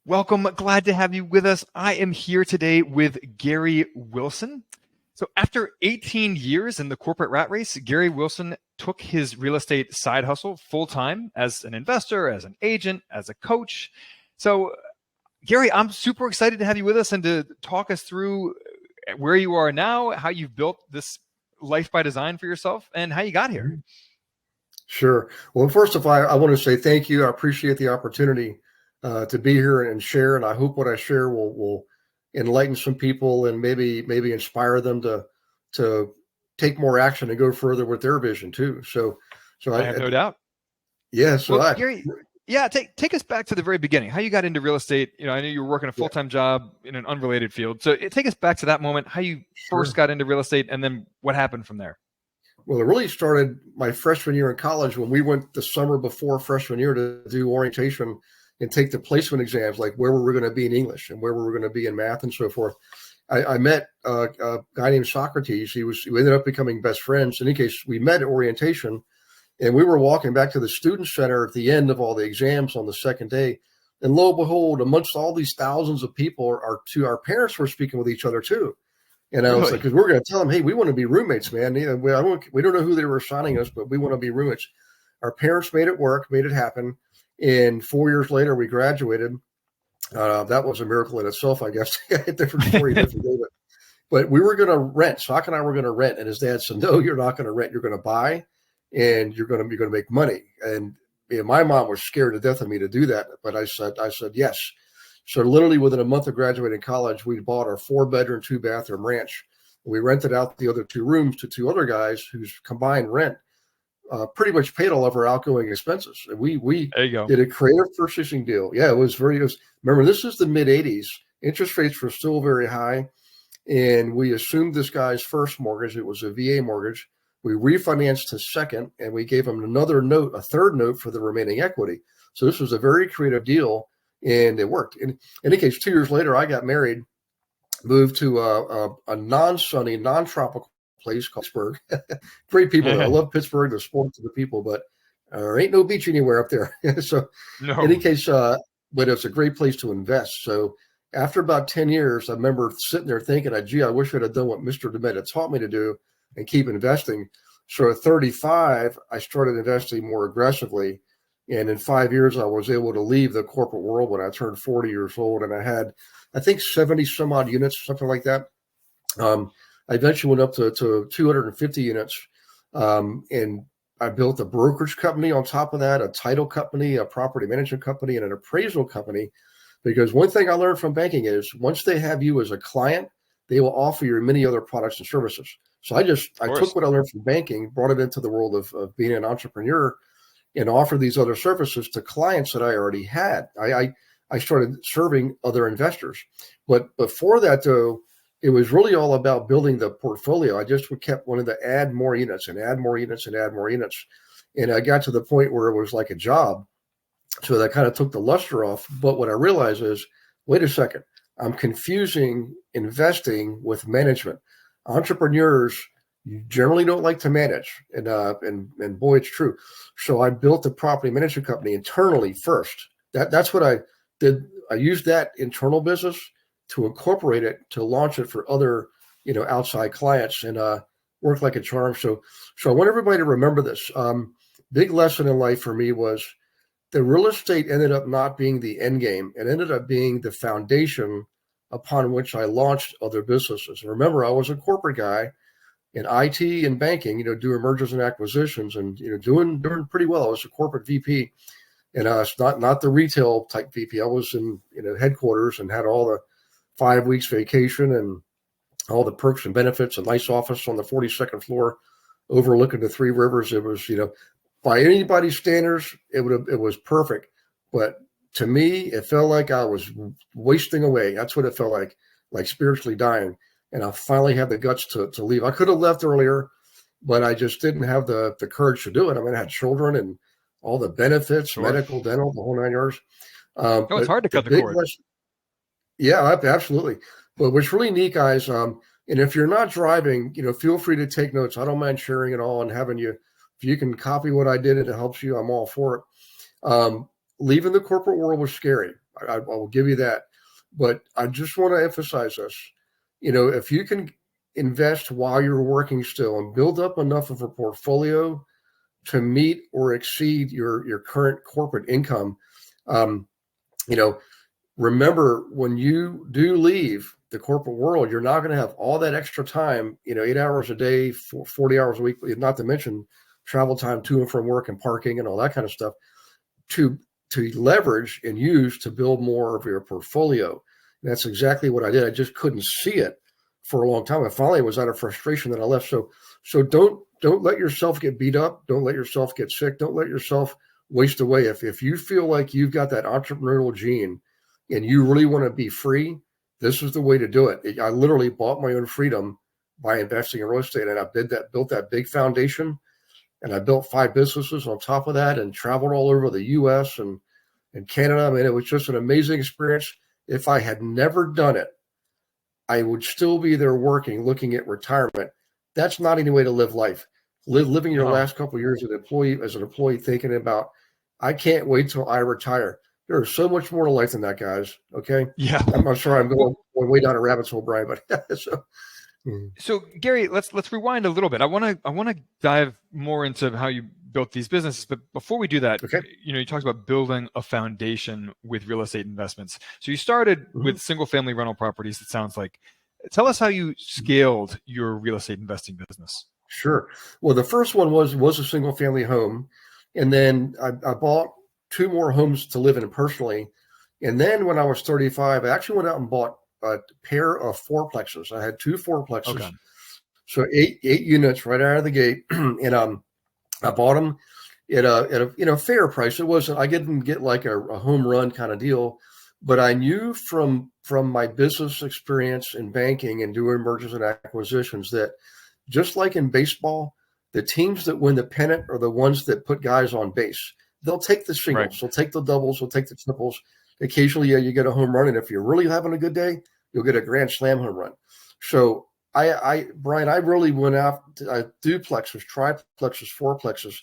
Welcome. Glad to have you with us. I am here today with Gary Wilson. So after 18 years in the corporate rat race, Gary Wilson took his real estate side hustle full time as an investor, as an agent, as a coach. So Gary, I'm super excited to have you with us and to talk us through where you are now, how you've built this life by design for yourself, and how you got here. Sure. Well, first of all, I want to say thank you. I appreciate the opportunity to be here and share, and I hope what I share will enlighten some people and maybe inspire them to take more action and go further with their vision too. So I have no doubt. Yeah. So Well, Gary, yeah, take us back to the very beginning. How you got into real estate? I know you were working a full-time job in an unrelated field. So take us back to that moment, how you first got into real estate, and then what happened from there. Well, it really started my freshman year in college when we went the summer before freshman year to do orientation and take the placement exams, like where we were going to be in English and where we were going to be in math and so forth. I met a guy named Socrates. We ended up becoming best friends. In any case, we met at orientation, and we were walking back to the student center at the end of all the exams on the second day. And lo and behold, amongst all these thousands of people, our parents were speaking with each other too. And I was like, because we're going to tell them, hey, we want to be roommates, man. We don't know who they were assigning us, but we want to be roommates. Our parents made it work, made it happen. And 4 years later, we graduated. That was a miracle in itself, I guess. Different story, different day. But we were going to rent. Sock and I were going to rent. And his dad said, no, you're not going to rent. You're going to buy, and you're going to make money. And my mom was scared to death of me to do that. But I said yes. So literally within a month of graduating college, we bought our 4-bedroom, 2-bathroom ranch. We rented out the other 2 rooms to 2 other guys whose combined rent pretty much paid all of our outgoing expenses. And we did a creative purchasing deal. Yeah, it was remember, this is the mid 80s. Interest rates were still very high. And we assumed this guy's first mortgage. It was a VA mortgage. We refinanced his second, and we gave him another note, a third note for the remaining equity. So this was a very creative deal. And it worked. In any case, 2 years later, I got married, moved to a non-sunny, non-tropical place called Pittsburgh. Great people there. I love Pittsburgh, the sports, the people, but there ain't no beach anywhere up there. So in any case, but it's a great place to invest. So after about 10 years, I remember sitting there thinking, gee, I wish I'd have done what Mr. DeMett had taught me to do and keep investing. So at 35, I started investing more aggressively. And in 5 years, I was able to leave the corporate world when I turned 40 years old. And I had, I think, 70 some odd units, something like that. I eventually went up to 250 units. And I built a brokerage company on top of that, a title company, a property management company, and an appraisal company. Because one thing I learned from banking is once they have you as a client, they will offer you many other products and services. So I took what I learned from banking, brought it into the world of being an entrepreneur, and offer these other services to clients that I already had. I started serving other investors. But before that, though, it was really all about building the portfolio. I just kept wanting to add more units and add more units and add more units. And I got to the point where it was like a job. So that kind of took the luster off. But what I realized is, wait a second, I'm confusing investing with management. Entrepreneurs, you generally don't like to manage, and boy, it's true. So I built a property management company internally first. That's what I did. I used that internal business to incorporate it, to launch it for other, outside clients, and worked like a charm. So I want everybody to remember this. Big lesson in life for me was the real estate ended up not being the end game. It ended up being the foundation upon which I launched other businesses. And remember, I was a corporate guy in IT and banking, doing mergers and acquisitions, and doing pretty well. I was a corporate VP, and it's not the retail type VP. I was in headquarters and had all the 5 weeks vacation and all the perks and benefits, a nice office on the 42nd floor, overlooking the 3 rivers. It was by anybody's standards, it was perfect, but to me, it felt like I was wasting away. That's what it felt like spiritually dying. And I finally had the guts to leave. I could have left earlier, but I just didn't have the courage to do it. I mean, I had children and all the benefits, medical, dental, the whole 9 yards. It's hard to cut the cord. Yeah, absolutely. But what's really neat, guys, and if you're not driving, feel free to take notes. I don't mind sharing it all and having you. If you can copy what I did and it helps you, I'm all for it. Leaving the corporate world was scary. I will give you that. But I just want to emphasize this. If you can invest while you're working still and build up enough of a portfolio to meet or exceed your current corporate income, you know, remember when you do leave the corporate world, you're not going to have all that extra time, 8 hours a day, 40 hours a week, not to mention travel time to and from work and parking and all that kind of stuff to leverage and use to build more of your portfolio. And that's exactly what I did. I just couldn't see it for a long time. I finally was out of frustration that I left. So don't let yourself get beat up. Don't let yourself get sick. Don't let yourself waste away. If you feel like you've got that entrepreneurial gene and you really want to be free, this is the way to do it. I literally bought my own freedom by investing in real estate, and I built that big foundation, and I built 5 businesses on top of that and traveled all over the U.S. and Canada. I mean, it was just an amazing experience. If I had never done it, I would still be there working, looking at retirement. That's not any way to live life. Living your last couple of years as an employee, thinking about, I can't wait till I retire. There is so much more to life than that, guys. Okay. Yeah. I'm sorry, I'm going way down a rabbit hole, Brian, but So Gary, let's rewind a little bit. I want to dive more into how you built these businesses, but before we do that, okay. You talked about building a foundation with real estate investments. So you started with single family rental properties. It sounds like. Tell us how you scaled your real estate investing business. Sure. Well, the first one was a single family home, and then I bought 2 more homes to live in personally. And then when I was 35, I actually went out and bought a pair of fourplexes. I had 2 fourplexes, okay. So 8 units right out of the gate, and I bought them at a fair price. It wasn't, I didn't get like a home run kind of deal, but I knew from my business experience in banking and doing mergers and acquisitions that just like in baseball, the teams that win the pennant are the ones that put guys on base. They'll take the singles, right. They'll take the doubles, they'll take the triples. Occasionally, you get a home run, and if you're really having a good day, you'll get a grand slam home run. So Brian, I really went out duplexes, triplexes, fourplexes,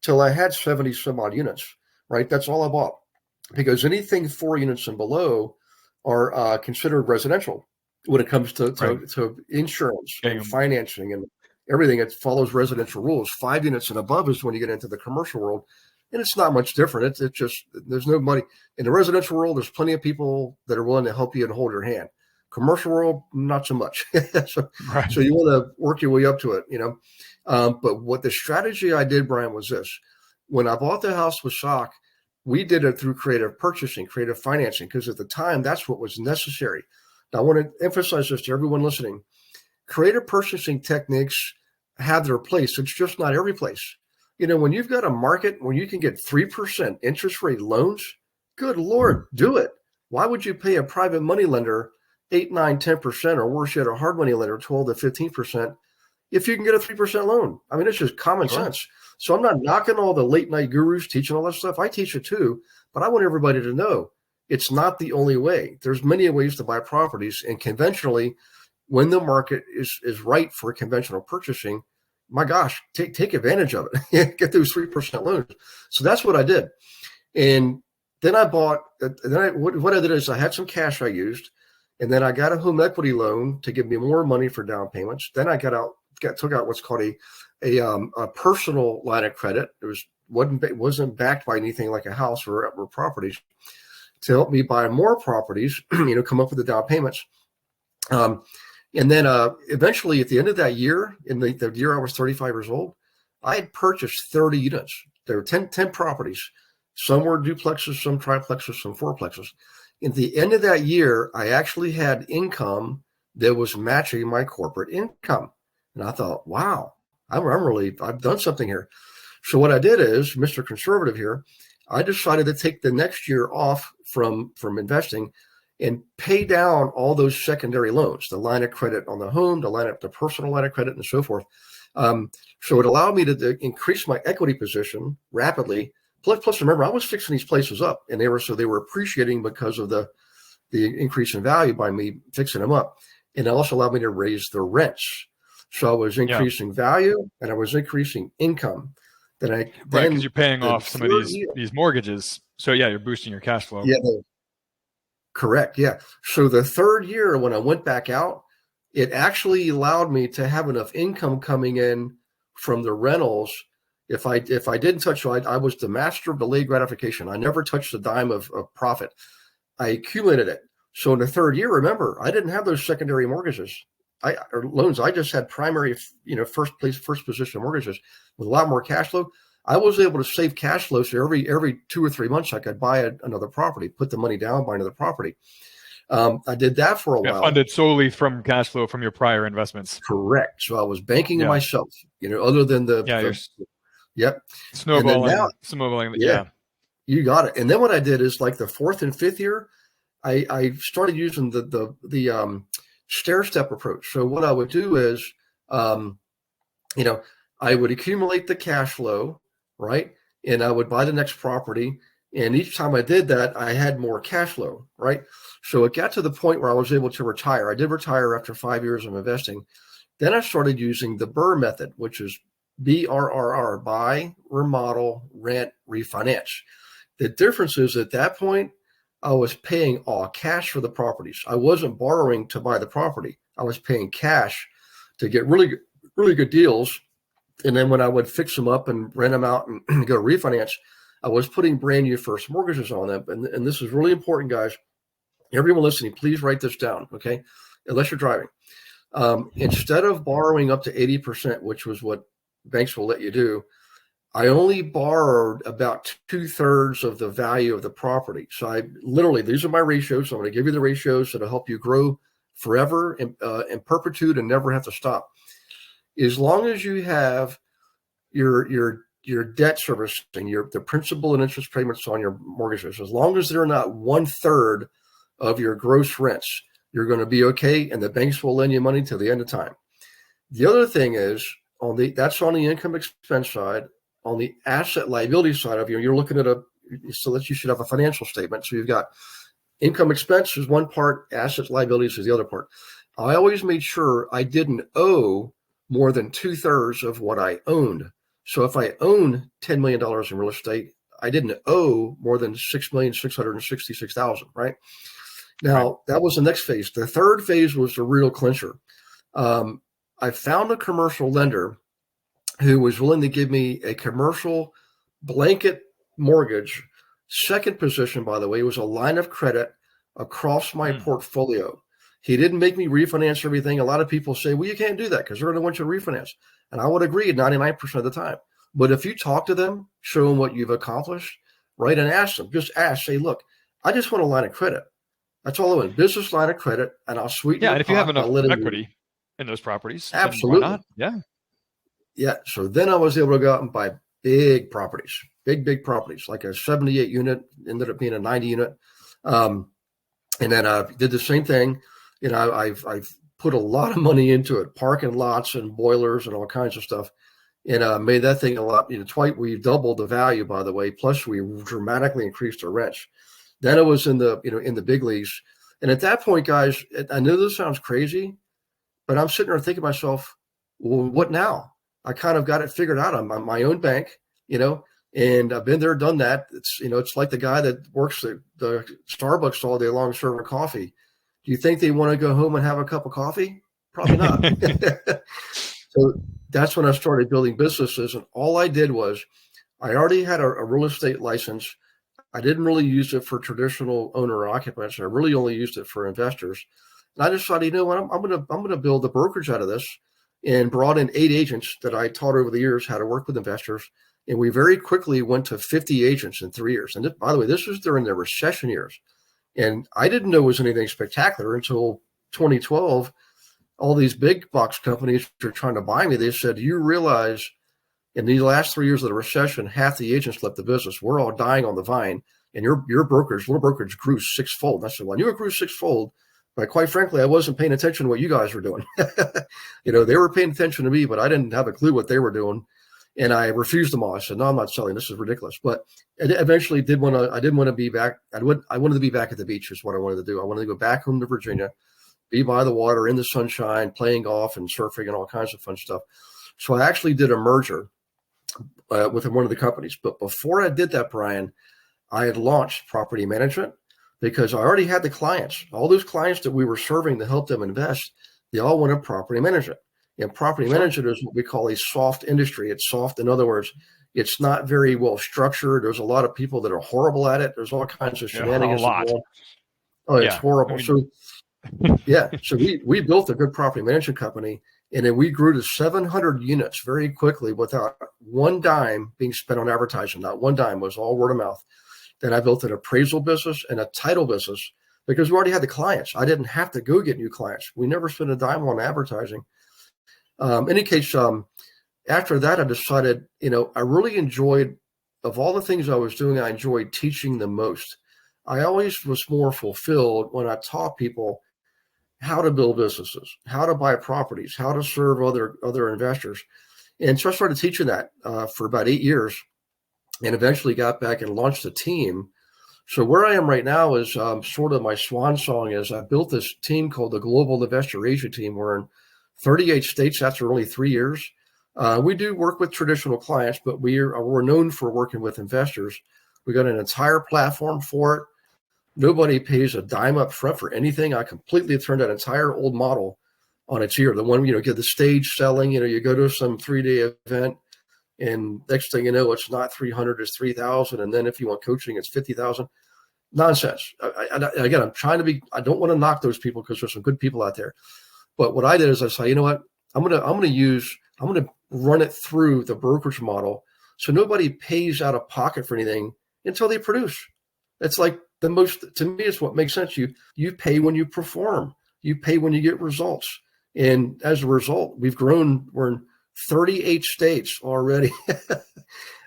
till I had 70 some odd units, right? That's all I bought, because anything 4 units and below are considered residential when it comes to insurance and financing and everything. It follows residential rules. 5 units and above is when you get into the commercial world. And it's not much different. It's just, there's no money. In the residential world, there's plenty of people that are willing to help you and hold your hand. Commercial world, not so much. So you want to work your way up to it, But what the strategy I did, Brian, was this. When I bought the house with SOC, we did it through creative purchasing, creative financing, because at the time, that's what was necessary. Now, I want to emphasize this to everyone listening. Creative purchasing techniques have their place. It's just not every place. When you've got a market where you can get 3% interest rate loans, good Lord, do it. Why would you pay a private money lender 8, 9, 10%, or worse yet, a hard money lender 12 to 15% if you can get a 3% loan? I mean, it's just common sense. So I'm not knocking all the late night gurus teaching all that stuff. I teach it too, but I want everybody to know it's not the only way. There's many ways to buy properties, and conventionally, when the market is right for conventional purchasing, my gosh, take advantage of it. Get those 3% loans. So that's what I did. And then I bought, what I did is I had some cash I used, and then I got a home equity loan to give me more money for down payments. Then I took out what's called a personal line of credit. It wasn't backed by anything like a house or properties, to help me buy more properties, come up with the down payments. And then eventually at the end of that year, in the year I was 35 years old, I had purchased 30 units. There were 10 properties. Some were duplexes, some triplexes, some fourplexes. At the end of that year, I actually had income that was matching my corporate income. And I thought, wow, I've done something here. So what I did is, Mr. Conservative here, I decided to take the next year off from investing and pay down all those secondary loans, the line of credit on the home, the personal line of credit, and so forth. So it allowed me to increase my equity position rapidly. Plus, remember, I was fixing these places up, and they were appreciating because of the increase in value by me fixing them up. And it also allowed me to raise the rents. So I was increasing value, and I was increasing income. Because you're paying off some of these mortgages. So you're boosting your cash flow. Yeah, Correct. Yeah. So the third year when I went back out, it actually allowed me to have enough income coming in from the rentals. If I didn't touch, I was the master of delayed gratification. I never touched a dime of profit. I accumulated it. So in the third year, remember, I didn't have those secondary mortgages, or loans. I just had primary, first position mortgages with a lot more cash flow. I was able to save cash flow. So every 2 or 3 months, I could buy another property, put the money down, buy another property. I did that for a while. Funded solely from cash flow from your prior investments. Correct. So I was banking in myself, other than yep. Snowballing. Yeah. You got it. And then what I did is like the fourth and fifth year, I started using the stair step approach. So what I would do is, I would accumulate the cash flow, right? And I would buy the next property. And each time I did that, I had more cash flow, right? So it got to the point where I was able to retire. I did retire after 5 years of investing. Then I started using the BRRRR method, which is BRRR, buy, remodel, rent, refinance. The difference is at that point, I was paying all cash for the properties. I wasn't borrowing to buy the property. I was paying cash to get really, really good deals. And then when I would fix them up and rent them out and go refinance, I was putting brand new first mortgages on them. And this is really important, guys. Everyone listening, please write this down, okay? Unless you're driving. Instead of borrowing up to 80%, which was what banks will let you do, I only borrowed about 2/3 of the value of the property. So these are my ratios. So I'm going to give you the ratios that'll help you grow forever in perpetuity and never have to stop. As long as you have your debt servicing, the principal and interest payments on your mortgages, as long as they're not 1/3 of your gross rents, you're going to be okay, and the banks will lend you money till the end of time. The other thing is that's on the income expense side. On the asset liability side of you're looking at so that you should have a financial statement. So you've got income expense is one part, assets liabilities is the other part. I always made sure I didn't owe more than 2/3 of what I owned. So if I own $10 million in real estate, I didn't owe more than $6,666,000, right? Now, that was the next phase. The third phase was the real clincher. I found a commercial lender who was willing to give me a commercial blanket mortgage. Second position, by the way, was a line of credit across my portfolio. He didn't make me refinance everything. A lot of people say, well, you can't do that because they're going to want you to refinance. And I would agree 99% of the time. But if you talk to them, show them what you've accomplished, right, and ask them, say, look, I just want a line of credit. That's all I want, business line of credit, and I'll sweeten your pot. Yeah, and if you have enough equity in those properties, absolutely. Then why not? Yeah. Yeah. So then I was able to go out and buy big properties, big properties, like a 78 unit, ended up being a 90 unit. And then I did the same thing. I've put a lot of money into it, parking lots and boilers and all kinds of stuff, and made that thing a lot. We doubled the value, by the way. Plus, we dramatically increased the rents. Then it was in the big leagues. And at that point, guys, I know this sounds crazy, but I'm sitting there thinking to myself, well, what now? I kind of got it figured out. I'm my own bank, and I've been there, done that. It's like the guy that works at the Starbucks all day long serving coffee. Do you think they want to go home and have a cup of coffee? Probably not. So that's when I started building businesses. And all I did was I already had a real estate license. I didn't really use it for traditional owner occupants. I really only used it for investors. And I decided, what, I'm going to build a brokerage out of this, and brought in 8 agents that I taught over the years how to work with investors. And we very quickly went to 50 agents in 3 years. And by the way, this was during the recession years. And I didn't know it was anything spectacular until 2012. All these big box companies were trying to buy me. They said, you realize in the last 3 years of the recession, half the agents left the business. We're all dying on the vine. And your little brokerage grew 6-fold. And I said, well, I knew it grew 6-fold. But quite frankly, I wasn't paying attention to what you guys were doing. They were paying attention to me, but I didn't have a clue what they were doing. And I refused them all. I said, no, I'm not selling. This is ridiculous. But eventually I didn't want to be back. I wanted to be back at the beach is what I wanted to do. I wanted to go back home to Virginia, be by the water in the sunshine, playing golf and surfing and all kinds of fun stuff. So I actually did a merger with one of the companies. But before I did that, Brian, I had launched property management. because I already had the clients. All those clients that we were serving to help them invest, they all wanted property management. And property Sure. management is what we call a soft industry. It's soft. In other words, it's not very well structured. There's a lot of people that are horrible at it. There's all kinds of Yeah, a shenanigans lot. involved. Oh, it's Yeah. I horrible. mean, So yeah, so we built a good property management company, and then we grew to 700 units very quickly without one dime being spent on advertising. Not one dime, was all word of mouth. Then I built an appraisal business and a title business because we already had the clients. I didn't have to go get new clients. We never spent a dime on advertising. Any case, after that, I decided, I really enjoyed, of all the things I was doing, I enjoyed teaching the most. I always was more fulfilled when I taught people how to build businesses, how to buy properties, how to serve other investors. And so I started teaching that for about 8 years, and eventually got back and launched a team. So where I am right now is sort of my swan song is I built this team called the Global Investor Asia Team. We're in 38 states after only 3 years. We do work with traditional clients, but we're known for working with investors. We got an entire platform for it. Nobody pays a dime up front for anything. I completely turned that entire old model on its ear. The one, get the stage selling, you go to some 3-day event, and next thing you know, it's not 300, it's 3,000. And then if you want coaching, it's 50,000. Nonsense. Again, I don't want to knock those people because there's some good people out there. But what I did is I said, you know what, I'm going to run it through the brokerage model. So nobody pays out of pocket for anything until they produce. It's like to me, it's what makes sense. You pay when you perform, you pay when you get results. And as a result, we're in 38 states already.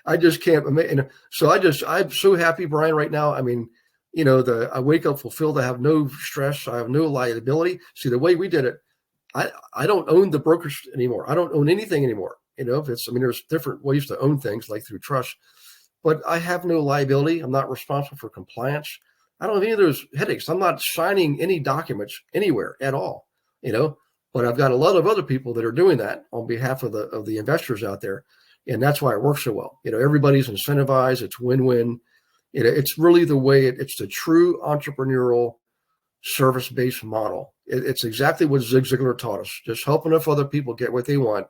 I just can't imagine. So I'm so happy, Brian, right now. I mean, I wake up fulfilled. I have no stress. I have no liability. See, the way we did it, I don't own the brokerage anymore. I don't own anything anymore. There's different ways to own things like through trust, but I have no liability. I'm not responsible for compliance. I don't have any of those headaches. I'm not signing any documents anywhere at all, but I've got a lot of other people that are doing that on behalf of the investors out there. And that's why it works so well. Everybody's incentivized. It's win-win. It's really it's the true entrepreneurial service-based model. It's exactly what Zig Ziglar taught us. Just help enough other people get what they want,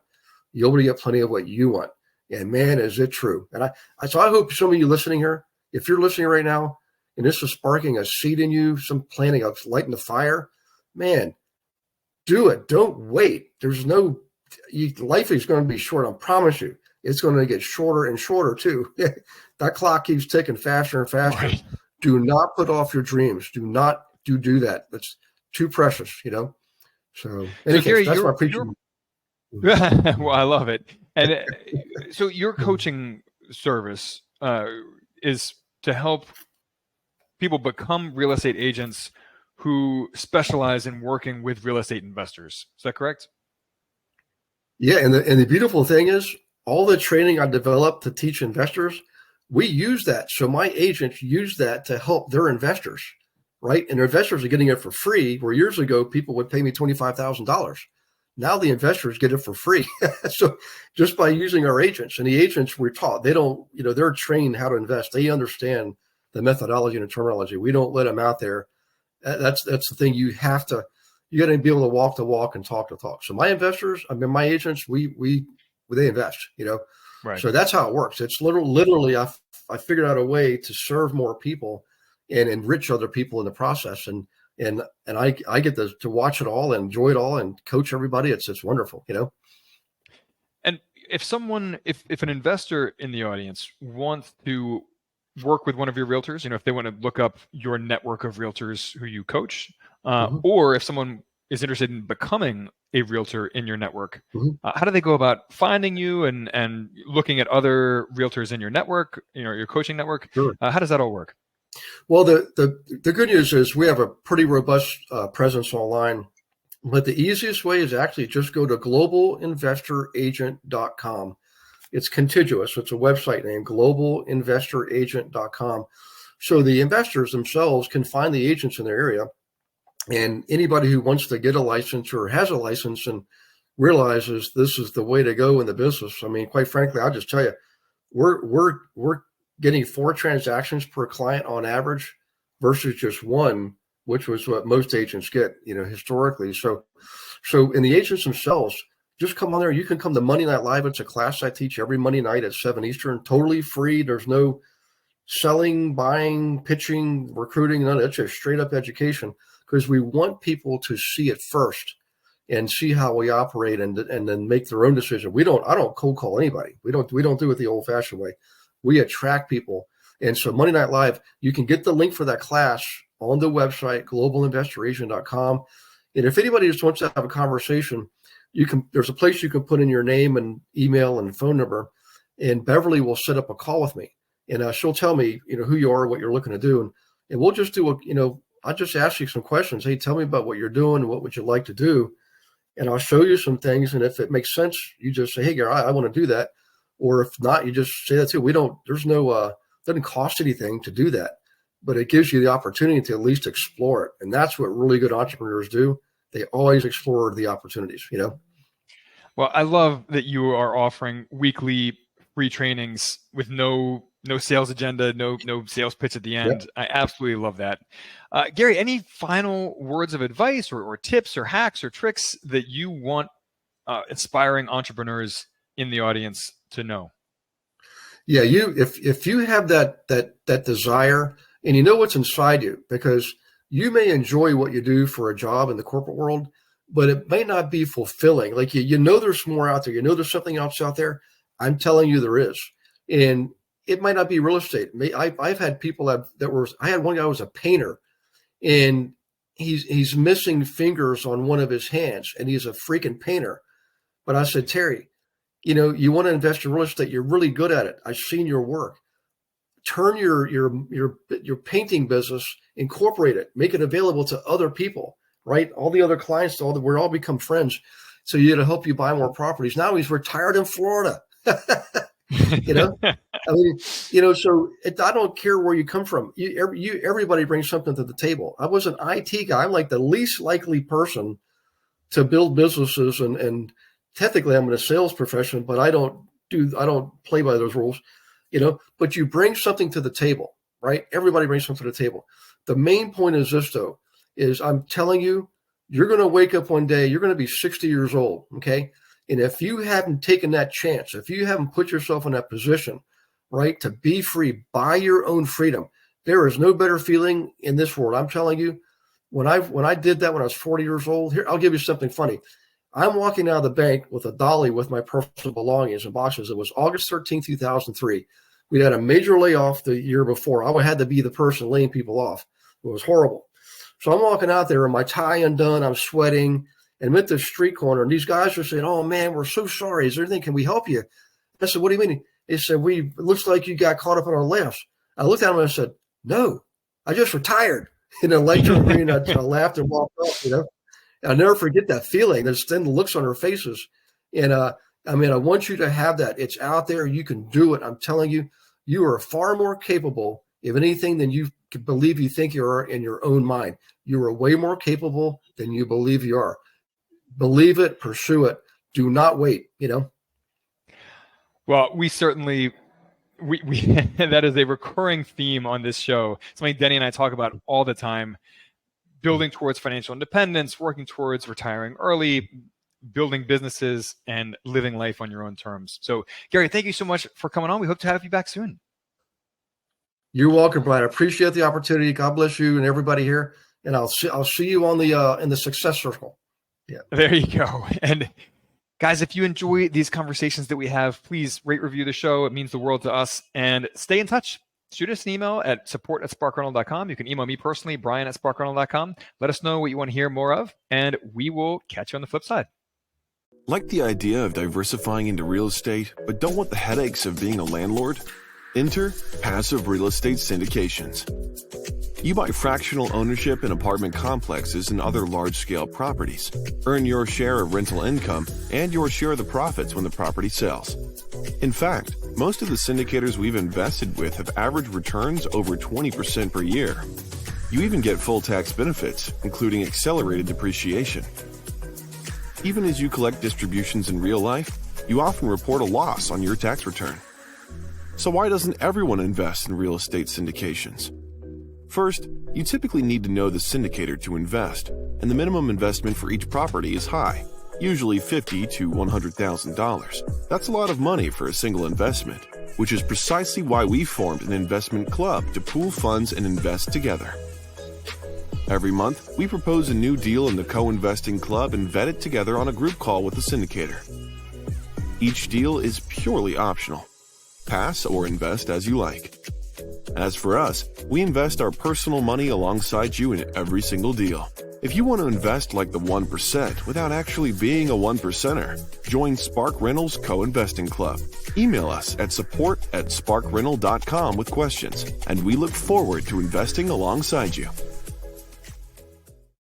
you'll get plenty of what you want. And man, is it true. And I hope some of you listening here, if you're listening right now, and this is sparking a seed in you, some planting of lighting the fire, man, do it. Don't wait. Life is going to be short. I promise you. It's going to get shorter and shorter too. That clock keeps ticking faster and faster. Right. Do not put off your dreams. Do not do that. That's too precious, So, Gary, that's my preaching. Well, I love it. And so your coaching service is to help people become real estate agents who specialize in working with real estate investors. Is that correct? Yeah, and the beautiful thing is all the training I developed to teach investors, we use that. So my agents use that to help their investors, right? And their investors are getting it for free, where years ago people would pay me $25,000. Now the investors get it for free. So just by using our agents, and the agents we're taught, they don't, they're trained how to invest. They understand the methodology and the terminology. We don't let them out there. That's the thing. You got to be able to walk the walk and talk the talk. So my investors, my agents, they invest, Right. So that's how it works. It's literally, I figured out a way to serve more people and enrich other people in the process. And I get to watch it all and enjoy it all and coach everybody. It's wonderful, And if an investor in the audience wants to work with one of your realtors, if they want to look up your network of realtors who you coach, or if someone is interested in becoming a realtor in your network, how do they go about finding you and looking at other realtors in your network, your coaching network? Sure. How does that all work? Well, the good news is we have a pretty robust presence online, but the easiest way is actually just go to globalinvestoragent.com. It's contiguous. It's a website name, globalinvestoragent.com. So the investors themselves can find the agents in their area, and anybody who wants to get a license or has a license and realizes this is the way to go in the business. Quite frankly, I'll just tell you, we're getting 4 transactions per client on average versus just one, which was what most agents get, historically. So in the agents themselves, just come on there. You can come to Monday Night Live. It's a class I teach every Monday night at 7 Eastern, totally free. There's no selling, buying, pitching, recruiting. None. It's just straight up education, because we want people to see it first and see how we operate, and then make their own decision. I don't cold call anybody. We don't do it the old fashioned way. We attract people. And so Monday Night Live, you can get the link for that class on the website, globalinvestoragent.com. And if anybody just wants to have a conversation, there's a place you can put in your name and email and phone number, and Beverly will set up a call with me, and she'll tell me, who you are, what you're looking to do. And we'll just do I'll just ask you some questions. Hey, tell me about what you're doing. What would you like to do? And I'll show you some things. And if it makes sense, you just say, hey, Gary, I want to do that. Or if not, you just say that too. Doesn't cost anything to do that, but it gives you the opportunity to at least explore it. And that's what really good entrepreneurs do. They always explore the opportunities, Well, I love that you are offering weekly free trainings with no sales agenda, no sales pitch at the end. Yep. I absolutely love that. Gary, any final words of advice or tips or hacks or tricks that you want aspiring entrepreneurs in the audience to know? Yeah, if you have that desire, and you know what's inside you, because you may enjoy what you do for a job in the corporate world, but it may not be fulfilling. Like, there's more out there. There's something else out there. I'm telling you there is. And it might not be real estate. I've had people I had one guy who was a painter, and he's missing fingers on one of his hands, and he's a freaking painter. But I said, Terry, you want to invest in real estate. You're really good at it. I've seen your work. Turn your painting business, incorporate it, make it available to other people, right? All the other clients, we're all become friends. So to help you buy more properties. Now he's retired in Florida. I mean, so I don't care where you come from. Everybody brings something to the table. I was an IT guy. I'm like the least likely person to build businesses, and technically I'm in a sales profession, but I don't play by those rules, but you bring something to the table, right? Everybody brings something to the table. The main point is this, though, is I'm telling you, you're going to wake up one day, you're going to be 60 years old. Okay. And if you haven't taken that chance, if you haven't put yourself in that position, right, to be free, buy your own freedom, there is no better feeling in this world. I'm telling you, when I did that when I was 40 years old, here, I'll give you something funny. I'm walking out of the bank with a dolly with my personal belongings and boxes. It was August 13, 2003. We'd had a major layoff the year before. I had to be the person laying people off. It was horrible. So I'm walking out there with my tie undone. I'm sweating. And I'm at the street corner, and these guys are saying, oh, man, we're so sorry. Is there anything? Can we help you? I said, what do you mean? They said, it looks like you got caught up in our layoffs. I looked at them and I said, no, I just retired. And the light turned green. I laughed and walked off, I'll never forget that feeling. There's then the looks on their faces. And I want you to have that. It's out there. You can do it. I'm telling you, you are far more capable of anything than you believe you think you are in your own mind. You are way more capable than you believe you are. Believe it, pursue it. Do not wait, Well, we certainly, that is a recurring theme on this show. Something Denny and I talk about all the time, building towards financial independence, working towards retiring early, building businesses, and living life on your own terms. So, Gary, thank you so much for coming on. We hope to have you back soon. You're welcome, Brian. I appreciate the opportunity. God bless you and everybody here. And I'll see you on the in the success circle. Yeah. There you go. And guys, if you enjoy these conversations that we have, please rate, review the show. It means the world to us. And stay in touch. Shoot us an email at support@sparkreynolds.com. You can email me personally, brian@sparkreynolds.com. Let us know what you want to hear more of, and we will catch you on the flip side. Like the idea of diversifying into real estate, but don't want the headaches of being a landlord? Enter passive real estate syndications. You buy fractional ownership in apartment complexes and other large-scale properties. Earn your share of rental income and your share of the profits when the property sells. In fact, most of the syndicators we've invested with have average returns over 20% per year. You even get full tax benefits, including accelerated depreciation. Even as you collect distributions in real life, you often report a loss on your tax return. So why doesn't everyone invest in real estate syndications? First, you typically need to know the syndicator to invest, and the minimum investment for each property is high, usually $50,000 to $100,000. That's a lot of money for a single investment, which is precisely why we formed an investment club to pool funds and invest together. Every month, we propose a new deal in the co-investing club and vet it together on a group call with the syndicator. Each deal is purely optional. Pass or invest as you like. As for us, we invest our personal money alongside you in every single deal. If you want to invest like the 1% without actually being a 1%er, join Spark Rentals Co-Investing Club. Email us at support@sparkrental.com with questions, and we look forward to investing alongside you.